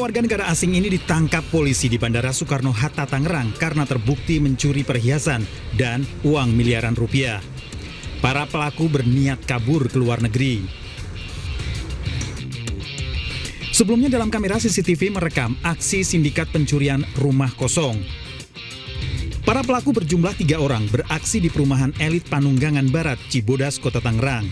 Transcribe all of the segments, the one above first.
warga negara asing ini ditangkap polisi di Bandara Soekarno-Hatta, Tangerang karena terbukti mencuri perhiasan dan uang miliaran rupiah. Para pelaku berniat kabur ke luar negeri. Sebelumnya dalam kamera CCTV merekam aksi sindikat pencurian rumah kosong. Para pelaku berjumlah 3 orang beraksi di perumahan elit Panunggangan Barat, Cibodas, Kota Tangerang.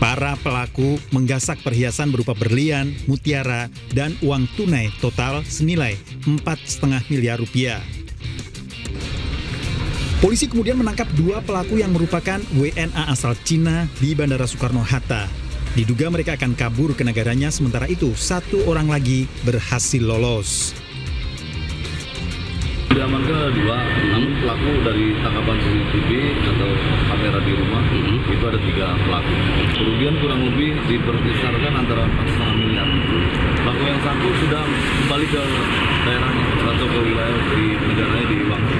Para pelaku menggasak perhiasan berupa berlian, mutiara, dan uang tunai total senilai 4,5 miliar rupiah. Polisi kemudian menangkap 2 pelaku yang merupakan WNA asal Cina di Bandara Soekarno-Hatta. Diduga mereka akan kabur ke negaranya, sementara itu 1 orang lagi berhasil lolos. Diamankan ada 2, namun pelaku dari tangkapan CCTV atau kamera di rumah itu ada 3 pelaku. Kerugian kurang lebih diperkirakan antara 4,5 miliar. Pelaku yang 1 sudah kembali ke daerahnya atau ke wilayah di negaranya di Bangka.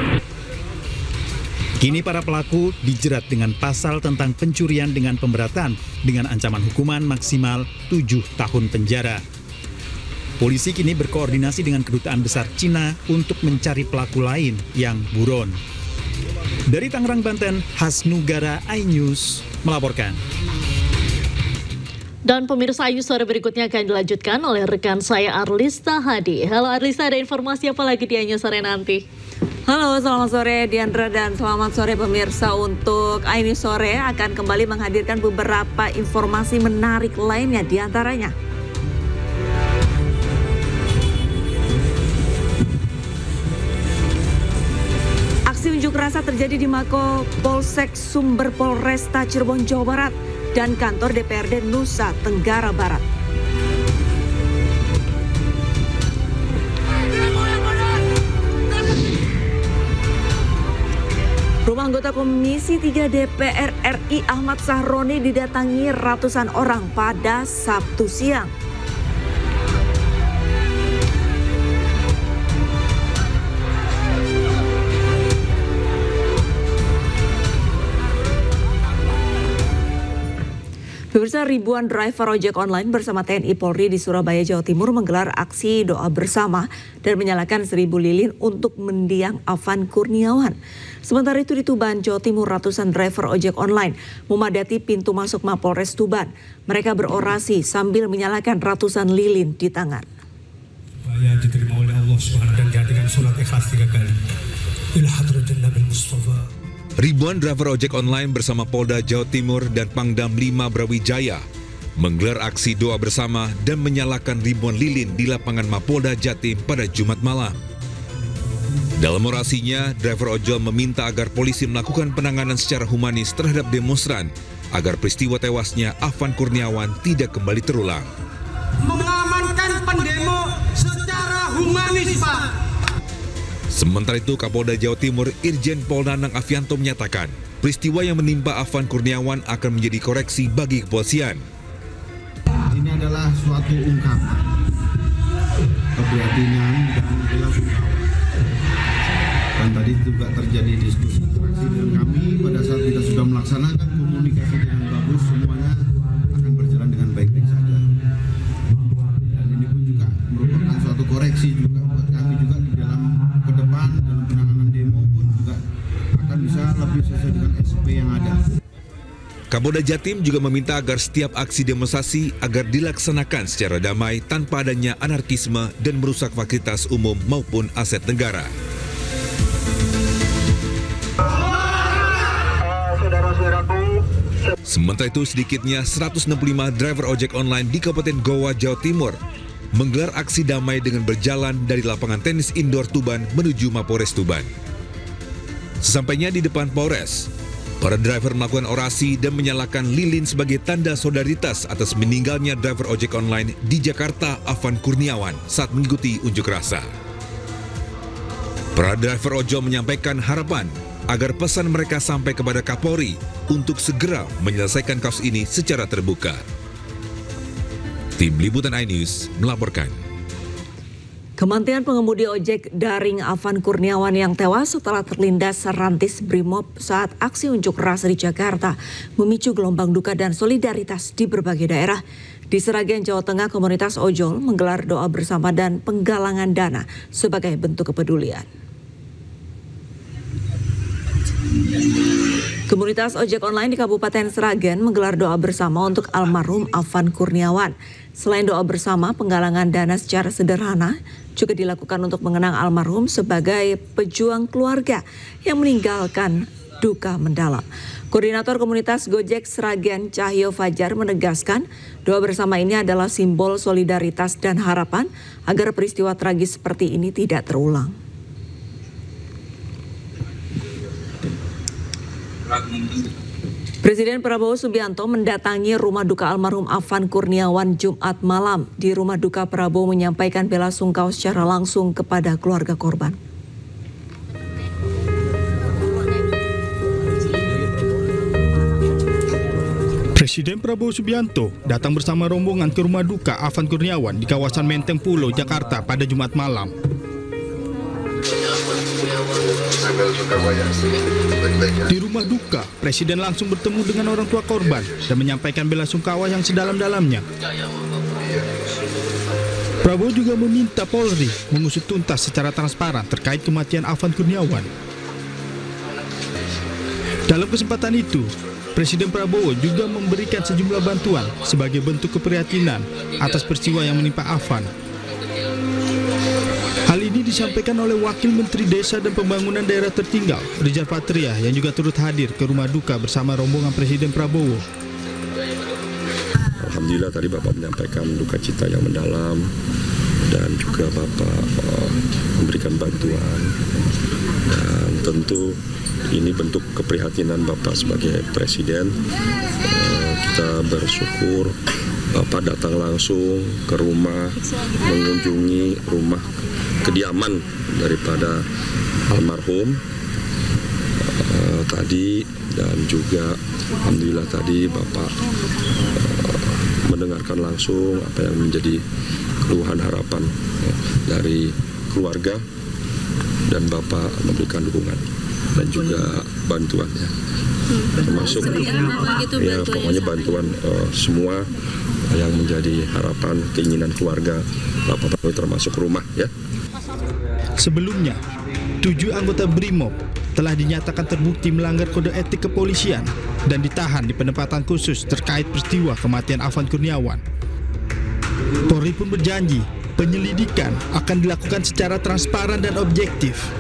Kini para pelaku dijerat dengan pasal tentang pencurian dengan pemberatan dengan ancaman hukuman maksimal 7 tahun penjara. Polisi kini berkoordinasi dengan Kedutaan Besar Cina untuk mencari pelaku lain yang buron. Dari Tangerang, Banten, Hasnugara iNews melaporkan. Dan pemirsa, iNews sore berikutnya akan dilanjutkan oleh rekan saya Arlista Hadi. Halo Arlista, ada informasi apa lagi di iNews sore nanti? Halo, selamat sore Diandra dan selamat sore pemirsa. Untuk iNews sore akan kembali menghadirkan beberapa informasi menarik lainnya, diantaranya aksi unjuk rasa terjadi di Mako Polsek Sumber Polresta Cirebon, Jawa Barat dan kantor DPRD Nusa Tenggara Barat. Rumah anggota Komisi 3 DPR RI Ahmad Sahroni didatangi ratusan orang pada Sabtu siang. Pemirsa, ribuan driver ojek online bersama TNI Polri di Surabaya, Jawa Timur menggelar aksi doa bersama dan menyalakan 1000 lilin untuk mendiang Afan Kurniawan. Sementara itu di Tuban, Jawa Timur, ratusan driver ojek online memadati pintu masuk Mapolres Tuban. Mereka berorasi sambil menyalakan ratusan lilin di tangan. Supaya diterima oleh Allah Subhanahu dan dihadirkan sholat ikhlas 3 kali. Ila hadratin Nabi Mustafa. Ribuan driver ojek online bersama Polda Jawa Timur dan Pangdam 5 Brawijaya menggelar aksi doa bersama dan menyalakan ribuan lilin di lapangan Mapolda Jatim pada Jumat malam. Dalam orasinya, driver ojol meminta agar polisi melakukan penanganan secara humanis terhadap demonstran agar peristiwa tewasnya Afan Kurniawan tidak kembali terulang. Mengamankan pendemo secara humanis, Pak. Sementara itu, Kapolda Jawa Timur Irjen Pol Nanang Afianto menyatakan peristiwa yang menimpa Afan Kurniawan akan menjadi koreksi bagi kepolisian. Ini adalah suatu ungkapan keprihatinan dan bela sungkawa. Dan tadi juga terjadi diskusi interaksi dengan kami pada saat kita sudah melaksanakan komunikasi dengan bagus, semuanya akan berjalan dengan baik-baik saja. Dan ini pun juga merupakan suatu koreksi juga buat kami juga di dalam ke depan dalam penanganan demo pun juga akan bisa lebih sesuai dengan SOP yang ada. Kapolda Jatim juga meminta agar setiap aksi demonstrasi agar dilaksanakan secara damai tanpa adanya anarkisme dan merusak fasilitas umum maupun aset negara. Sementara itu, sedikitnya 165 driver ojek online di Kabupaten Goa, Jawa Timur menggelar aksi damai dengan berjalan dari lapangan tenis indoor Tuban menuju Mapolres Tuban. Sesampainya di depan Polres, para driver melakukan orasi dan menyalakan lilin sebagai tanda solidaritas atas meninggalnya driver ojek online di Jakarta, Afan Kurniawan, saat mengikuti unjuk rasa. Para driver ojol menyampaikan harapan agar pesan mereka sampai kepada Kapolri untuk segera menyelesaikan kasus ini secara terbuka. Tim Liputan iNews melaporkan. Kemantian pengemudi ojek daring Afan Kurniawan yang tewas setelah terlindas Rantis Brimob saat aksi unjuk rasa di Jakarta memicu gelombang duka dan solidaritas di berbagai daerah. Di Sragen, Jawa Tengah, komunitas ojol menggelar doa bersama dan penggalangan dana sebagai bentuk kepedulian. Komunitas ojek online di Kabupaten Sragen menggelar doa bersama untuk almarhum Afan Kurniawan. Selain doa bersama, penggalangan dana secara sederhana juga dilakukan untuk mengenang almarhum sebagai pejuang keluarga yang meninggalkan duka mendalam. Koordinator Komunitas Gojek Sragen, Cahyo Fajar, menegaskan doa bersama ini adalah simbol solidaritas dan harapan agar peristiwa tragis seperti ini tidak terulang. Presiden Prabowo Subianto mendatangi rumah duka almarhum Afan Kurniawan Jumat malam. Di rumah duka, Prabowo menyampaikan bela sungkawa secara langsung kepada keluarga korban. Presiden Prabowo Subianto datang bersama rombongan ke rumah duka Afan Kurniawan di kawasan Menteng Pulo, Jakarta pada Jumat malam. Di rumah duka, Presiden langsung bertemu dengan orang tua korban dan menyampaikan bela sungkawa yang sedalam-dalamnya. Prabowo juga meminta Polri mengusut tuntas secara transparan terkait kematian Afan Kurniawan. Dalam kesempatan itu, Presiden Prabowo juga memberikan sejumlah bantuan sebagai bentuk keprihatinan atas peristiwa yang menimpa Afan. Hal ini disampaikan oleh Wakil Menteri Desa dan Pembangunan Daerah Tertinggal, Rizal Patria, yang juga turut hadir ke rumah duka bersama rombongan Presiden Prabowo. Alhamdulillah tadi Bapak menyampaikan duka cita yang mendalam dan juga Bapak memberikan bantuan. Dan tentu ini bentuk keprihatinan Bapak sebagai Presiden. Kita bersyukur Bapak datang langsung ke rumah, mengunjungi rumah kediaman daripada almarhum tadi, dan juga alhamdulillah tadi Bapak mendengarkan langsung apa yang menjadi keluhan harapan dari keluarga, dan Bapak memberikan dukungan dan juga bantuannya, termasuk ya pokoknya bantuan semua yang menjadi harapan keinginan keluarga Bapak, termasuk rumah ya. Sebelumnya, 7 anggota BRIMOB telah dinyatakan terbukti melanggar kode etik kepolisian dan ditahan di penempatan khusus terkait peristiwa kematian Afan Kurniawan. Polri pun berjanji penyelidikan akan dilakukan secara transparan dan objektif.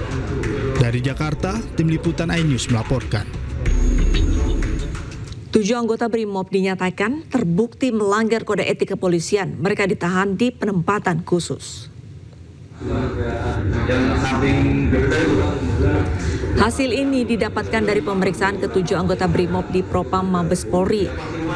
Dari Jakarta, Tim Liputan iNews melaporkan. 7 anggota BRIMOB dinyatakan terbukti melanggar kode etik kepolisian. Mereka ditahan di penempatan khusus. Hasil ini didapatkan dari pemeriksaan ke-7 anggota BRIMOB di Propam Mabes Polri.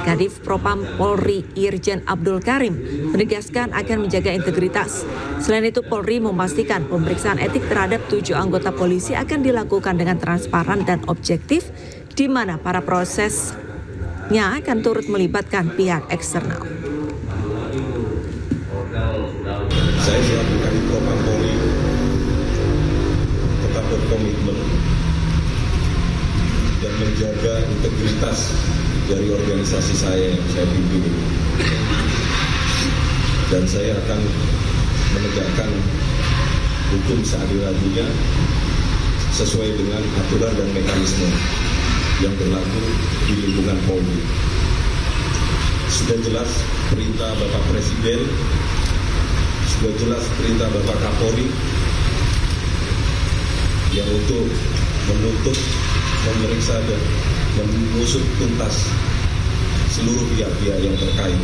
Kadif Propam Polri Irjen Abdul Karim menegaskan akan menjaga integritas. Selain itu, Polri memastikan pemeriksaan etik terhadap 7 anggota polisi akan dilakukan dengan transparan dan objektif, di mana para prosesnya akan turut melibatkan pihak eksternal. Saya selaku Kadif Propam Polri tetap berkomitmen dan menjaga integritas dari organisasi saya yang saya pimpin ini. Dan saya akan menegakkan hukum seadil-adilnya sesuai dengan aturan dan mekanisme yang berlaku di lingkungan Polri. Sudah jelas perintah Bapak Presiden, sudah jelas perintah Bapak Kapolri yang untuk menuntut, memeriksa dan mengusut tuntas seluruh pihak-pihak yang terkait.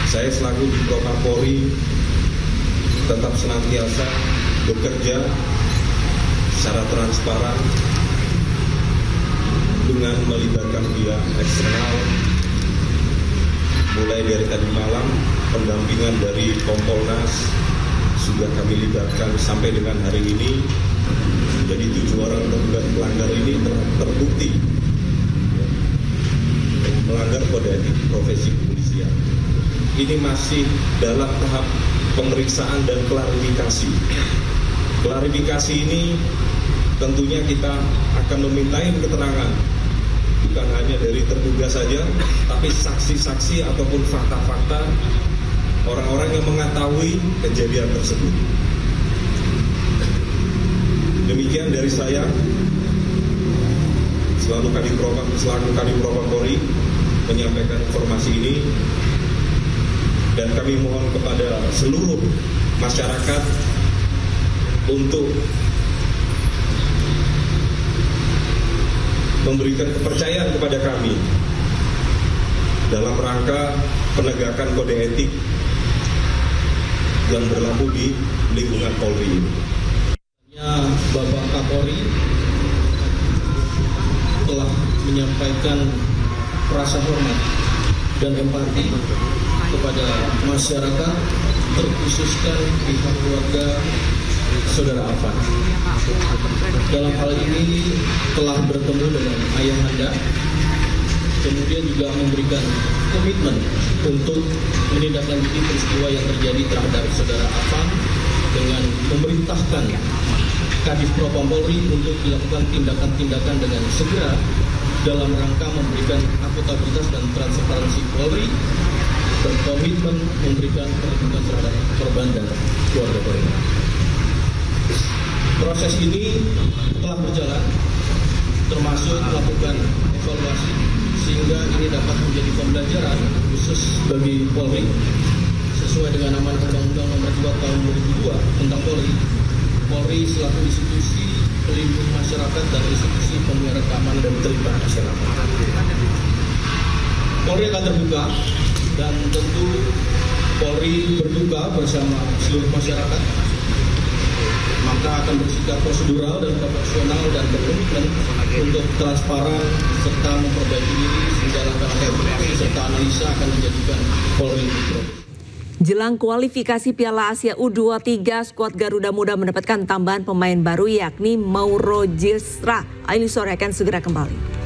Saya selaku di Propam Polri tetap senantiasa bekerja secara transparan dengan melibatkan pihak eksternal, mulai dari tadi malam pendampingan dari Kompolnas sudah kami libatkan sampai dengan hari ini. Jadi 7 orang terduga pelanggar ini terbukti melanggar kode etik profesi kepolisian. Ini masih dalam tahap pemeriksaan dan klarifikasi. Klarifikasi ini tentunya kita akan memintain keterangan bukan hanya dari terduga diduga saja, tapi saksi-saksi ataupun fakta-fakta orang-orang yang mengetahui kejadian tersebut. Demikian dari saya, selaku Kadipropam Polri menyampaikan informasi ini, dan kami mohon kepada seluruh masyarakat untuk memberikan kepercayaan kepada kami dalam rangka penegakan kode etik yang berlaku di lingkungan Polri ini. Bapak Kapolri telah menyampaikan rasa hormat dan empati kepada masyarakat, terkhususkan pihak keluarga Saudara Afan. Dalam hal ini telah bertemu dengan ayahanda, kemudian juga memberikan komitmen untuk menindaklanjuti peristiwa yang terjadi terhadap Saudara Afan dengan memerintahkan Kadipropam Polri untuk dilakukan tindakan-tindakan dengan segera dalam rangka memberikan akuntabilitas dan transparansi Polri, berkomitmen memberikan perlindungan terhadap korban dan keluarga korban. Proses ini telah berjalan, termasuk melakukan evaluasi, sehingga ini dapat menjadi pembelajaran khusus bagi Polri sesuai dengan amanat Undang-Undang Nomor 2 Tahun 2002 tentang Polri. Polri selaku institusi pelindung masyarakat dan institusi pemelihara keamanan dan ketertiban masyarakat. Polri akan terbuka dan tentu Polri berduka bersama seluruh masyarakat, maka akan bersikap prosedural dan proporsional dan berkomitmen untuk transparan serta memperbaiki diri sehingga langkah-langkah evaluasi serta analisa akan menjadikan Polri progresif. Jelang kualifikasi Piala Asia U23, skuad Garuda Muda mendapatkan tambahan pemain baru yakni Mauro Gisra. Aili Sore akan segera kembali.